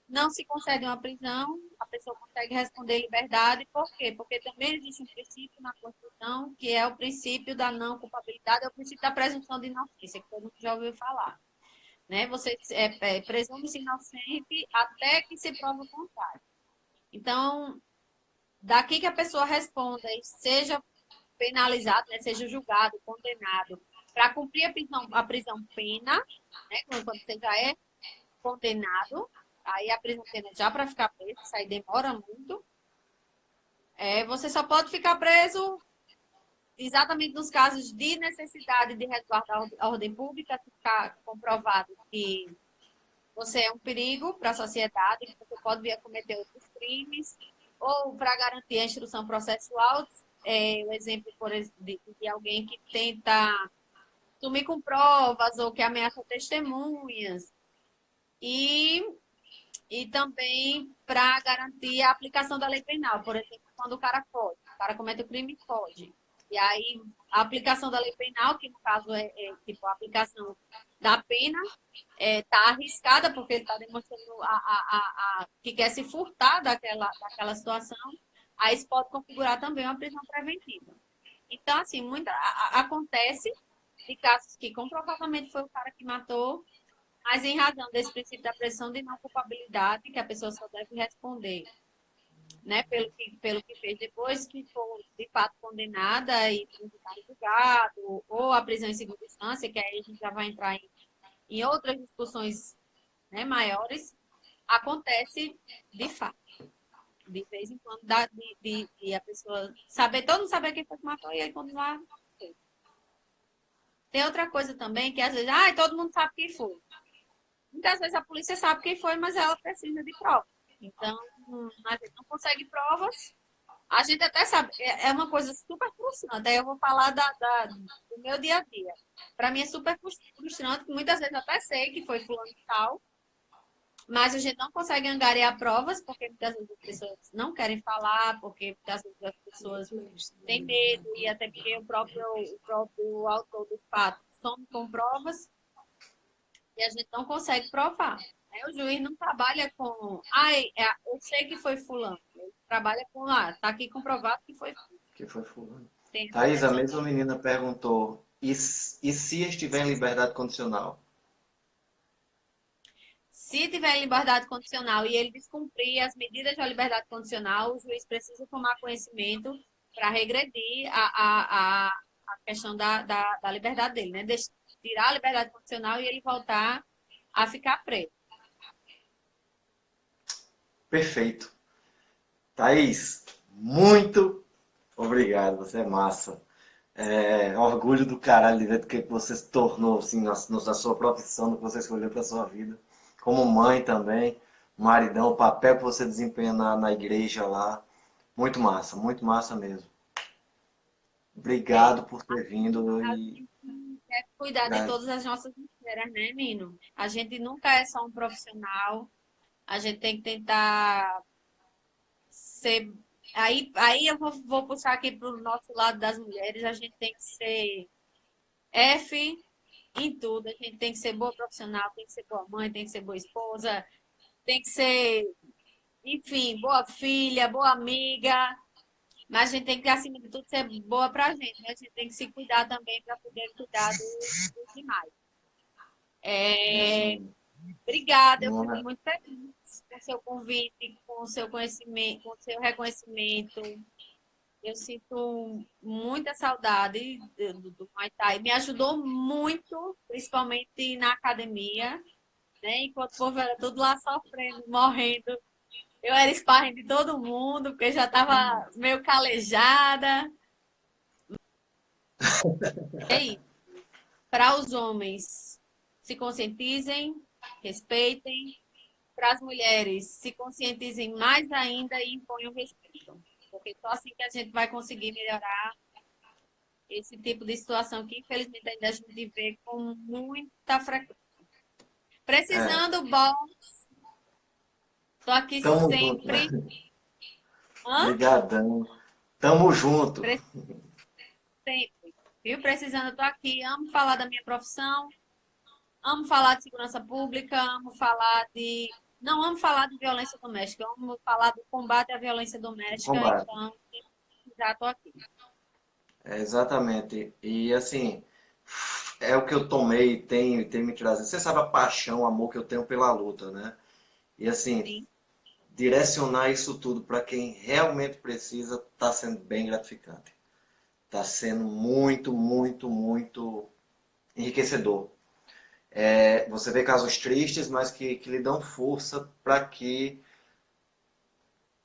não se concede uma prisão, a pessoa consegue responder liberdade. Por quê? Porque também existe um princípio na Constituição, que é o princípio da não culpabilidade, é o princípio da presunção de inocência, que todo mundo já ouviu falar. Né? Você presume-se inocente até que se prove o contrário. Então, daqui que a pessoa responda e seja penalizado, né, seja julgado, condenado, para cumprir a prisão pena, né, quando você já é condenado, aí a prisão pena já para ficar preso, isso aí demora muito. Você só pode ficar preso exatamente nos casos de necessidade de resguardar a ordem pública, ficar comprovado que você é um perigo para a sociedade, que você pode vir a cometer outros crimes, ou para garantir a instrução processual, o exemplo de alguém que tenta sumir com provas ou que ameaça testemunhas, e também para garantir a aplicação da lei penal, por exemplo, quando o cara comete o crime, pode. E aí, a aplicação da lei penal, que no caso tipo a aplicação da pena, está arriscada, porque ele está demonstrando que quer se furtar daquela situação, aí isso pode configurar também uma prisão preventiva. Então, assim, acontece de casos que comprovadamente foi o cara que matou, mas em razão desse princípio da presunção de não culpabilidade, que a pessoa só deve responder, né, pelo que fez depois que for de fato condenada e transitar em julgado, ou a prisão em segunda instância, que aí a gente já vai entrar em outras discussões, né, maiores, acontece de fato. De vez em quando, de a pessoa todo mundo saber quem foi que matou e aí continuar. Tem outra coisa também, que às vezes, todo mundo sabe quem foi. Muitas vezes a polícia sabe quem foi, mas ela precisa de provas. Então, a gente não consegue provas. A gente até sabe, é uma coisa super frustrante. Aí eu vou falar do meu dia a dia. Para mim é super frustrante, que muitas vezes eu até sei que foi fulano e tal, mas a gente não consegue angariar provas, porque muitas vezes as pessoas não querem falar, porque muitas vezes as pessoas têm medo, e até porque o próprio autor do fato some com provas, e a gente não consegue provar. O juiz não trabalha com, eu sei que foi fulano. Ele trabalha com, tá aqui comprovado que foi fulano. Que foi fulano. Thaís, a mesma menina perguntou, e se estiver em liberdade condicional? Se tiver em liberdade condicional e ele descumprir as medidas da liberdade condicional, o juiz precisa tomar conhecimento para regredir a questão da liberdade dele, né? Tirar a liberdade condicional e ele voltar a ficar preso. Perfeito. Thaís, muito obrigado, você é massa. Orgulho do caralho de ver do que você se tornou assim, na sua profissão, do que você escolheu para sua vida. Como mãe também, maridão, o papel que você desempenha na igreja lá. Muito massa mesmo. Obrigado por ter vindo. Cuidar de Verdade. todas as nossas esferas, né, Nino? A gente nunca é só um profissional, a gente tem que tentar ser. Aí eu vou puxar aqui para o nosso lado das mulheres, a gente tem que ser F em tudo, a gente tem que ser boa profissional, tem que ser boa mãe, tem que ser boa esposa, tem que ser, enfim, boa filha, boa amiga, mas a gente tem que, acima de tudo, ser boa pra gente, né? A gente tem que se cuidar também para poder cuidar dos demais. É, Isso obrigada, eu não fico é. muito feliz com o seu convite, com o seu conhecimento, com o seu reconhecimento. Eu sinto muita saudade do Muay Thai. Me ajudou muito, principalmente na academia, né? Enquanto o povo era tudo lá sofrendo, morrendo. Eu era sparring de todo mundo, porque já estava meio calejada. E aí, para os homens, se conscientizem, respeitem. Para as mulheres, se conscientizem mais ainda e imponham respeito. Porque só assim que a gente vai conseguir melhorar esse tipo de situação que, infelizmente, ainda a gente vê com muita frequência. É, Precisando, bom, estou aqui tamo junto, né? sempre. Hã? Obrigadão. Tamo junto. Sempre. Viu? Precisando, estou aqui. Amo falar da minha profissão, amo falar de segurança pública, amo falar de. Não amo falar de violência doméstica, amo falar do combate à violência doméstica, Combate. então já estou aqui. É, exatamente. E assim, é o que eu tomei e tenho me trazido. Você sabe a paixão, o amor que eu tenho pela luta, né? E assim, Sim. direcionar isso tudo para quem realmente precisa está sendo bem gratificante. Está sendo muito, muito, muito enriquecedor. É, você vê casos tristes, mas que lhe dão força para que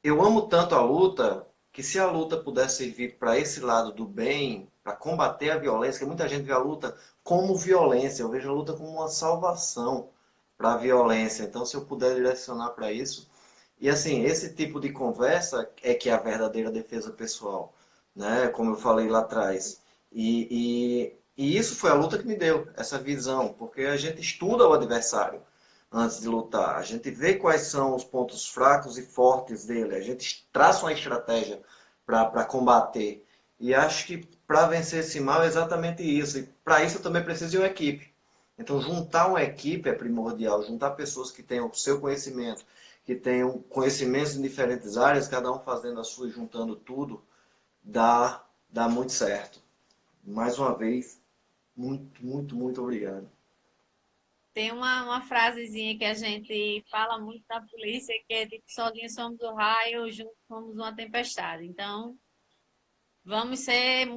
eu amo tanto a luta que se a luta puder servir para esse lado do bem, para combater a violência, que muita gente vê a luta como violência, eu vejo a luta como uma salvação para a violência. Então, se eu puder direcionar para isso, e assim, esse tipo de conversa é que é a verdadeira defesa pessoal, né? Como eu falei lá atrás. E isso foi a luta que me deu, essa visão, porque a gente estuda o adversário antes de lutar. A gente vê quais são os pontos fracos e fortes dele. A gente traça uma estratégia para combater. E acho que para vencer esse mal é exatamente isso. E para isso eu também preciso de uma equipe. Então, juntar uma equipe é primordial. Juntar pessoas que tenham o seu conhecimento, que tenham conhecimentos em diferentes áreas, cada um fazendo a sua e juntando tudo, dá muito certo. Mais uma vez, muito, muito, muito obrigado. Tem uma frasezinha que a gente fala muito na polícia, que é tipo, sozinhos somos o raio, juntos somos uma tempestade. Então, vamos ser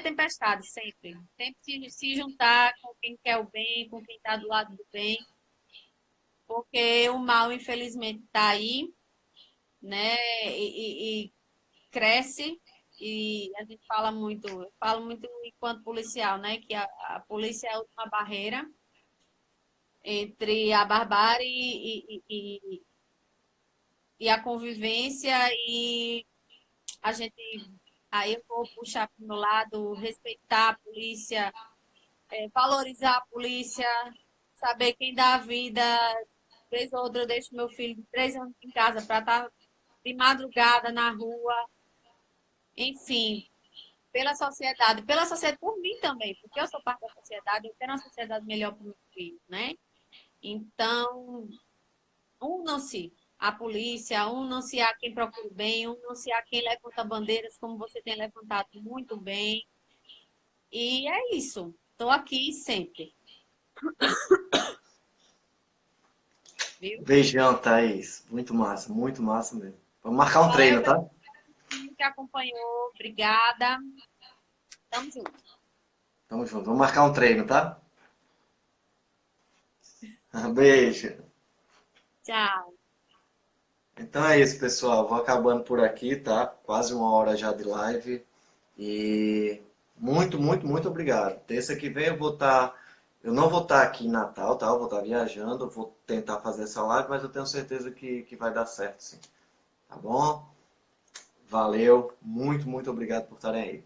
tempestades sempre. Sempre se juntar com quem quer o bem, com quem está do lado do bem, porque o mal, infelizmente, está aí, né? E cresce. E a gente fala muito, eu falo muito enquanto policial, né? Que a polícia é a última barreira entre a barbárie e a convivência e a gente, aí eu vou puxar para o meu lado, respeitar a polícia, valorizar a polícia, saber quem dá a vida. Vez ou outra eu deixo meu filho de 3 anos em casa para estar de madrugada na rua, enfim, pela sociedade, por mim também, porque eu sou parte da sociedade, eu quero uma sociedade melhor para o meu filho, né? Então, unam-se a polícia, unam-se a quem procura o bem, unam-se a quem levanta bandeiras, como você tem levantado muito bem. E é isso. Estou aqui sempre, viu? Beijão, Thaís. Muito massa mesmo. Vamos marcar um Valeu treino, pelo tá? que acompanhou. Obrigada. Tamo junto. Tamo junto. Vamos marcar um treino, tá? Beijo. Tchau. Então é isso, pessoal. Vou acabando por aqui, tá? Quase uma hora já de live. E muito, muito, muito obrigado. Terça que vem eu vou estar. Eu não vou estar aqui em Natal, tá? Eu vou estar viajando. Vou tentar fazer essa live, mas eu tenho certeza que vai dar certo, sim. Tá bom? Valeu. Muito, muito obrigado por estarem aí.